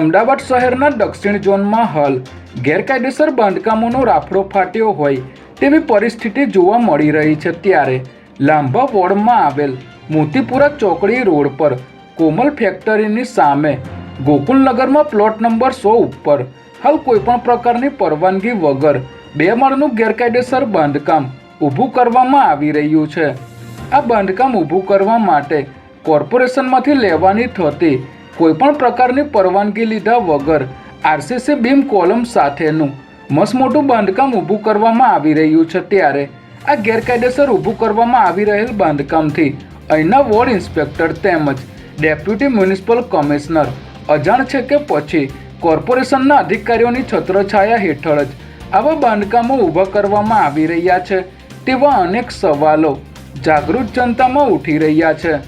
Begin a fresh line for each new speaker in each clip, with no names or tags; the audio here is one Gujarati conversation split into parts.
અમદાવાદ શહેરના દક્ષિણ ઝોનમાં હાલ ગેરકાયદેસર બાંધકામોનો રાફડો ફાટ્યો હોય તેવી પરિસ્થિતિ જોવા મળી રહી છે। ત્યારે લાંભા વોર્ડમાં આવેલ મોતીપુરા ચોકડી રોડ પર કોમલ ફેક્ટરીની સામે ગોકુલનગરમાં પ્લોટ નંબર 100 ઉપર હાલ કોઈપણ પ્રકારની પરવાનગી વગર 2 માળનું ગેરકાયદેસર બાંધકામ ઊભું કરવામાં આવી રહ્યું છે। આ બાંધકામ ઊભું કરવા માટે કોર્પોરેશનમાંથી લેવાની થતી કોઈપણ પ્રકારની પરવાનગી લીધા વગર આરસીસી બીમ કોલમ સાથેનું મસમોટું બાંધકામ ઊભું કરવામાં આવી રહ્યું છે। ત્યારે આ ગેરકાયદેસર ઊભું કરવામાં આવી રહેલ બાંધકામથી અહીંના વોર્ડ ઇન્સ્પેક્ટર તેમજ ડેપ્યુટી મ્યુનિસિપલ કમિશનર અજાણ છે કે પછી કોર્પોરેશનના અધિકારીઓની છત્રછાયા હેઠળ જ આવા બાંધકામો ઊભા કરવામાં આવી રહ્યા છે તેવા અનેક સવાલો જાગૃત જનતામાં ઉઠી રહ્યા છે।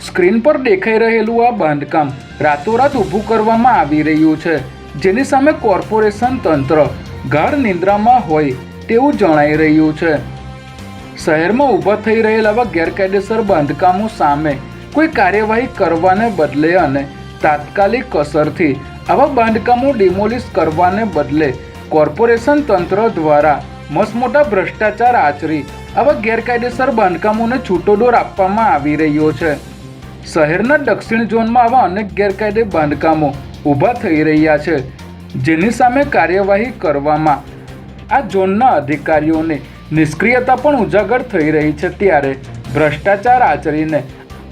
સ્ક્રીન પર દેખાઈ રહેલું આ બાંધકામ રાતોરાત ઊભું કરવામાં આવી રહ્યું છે, જેની સામે કોર્પોરેશન તંત્ર ગાઢ નિંદ્રામાં હોય તેવું જણાઈ રહ્યું છે। શહેરમાં ઊભા થઈ રહેલા આવા ગેરકાયદેસર બાંધકામો સામે કોઈ કાર્યવાહી કરવાને બદલે અને તાત્કાલિક અસરથી આવા બાંધકામો ડિમોલિશ કરવાને બદલે કોર્પોરેશન તંત્ર દ્વારા મસમોટા ભ્રષ્ટાચાર આચરી આવા ગેરકાયદેસર બાંધકામોને છૂટો દોર આપવામાં આવી રહ્યો છે। શહેરના દક્ષિણ ઝોનમાં આવા અનેક ગેરકાયદે બાંધકામો ઊભા થઈ રહ્યા છે, જેની સામે કાર્યવાહી કરવામાં આ ઝોનના અધિકારીઓની નિષ્ક્રિયતા પણ ઉજાગર થઈ રહી છે। ત્યારે ભ્રષ્ટાચાર આચરીને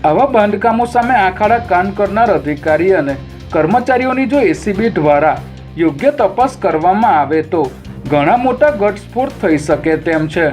આવા બાંધકામો સામે આંખ આડા કાન કરનાર અધિકારી અને કર્મચારીઓની જો એસીબી દ્વારા યોગ્ય તપાસ કરવામાં આવે તો ઘણા મોટા ઘટસ્ફોટ થઈ શકે તેમ છે।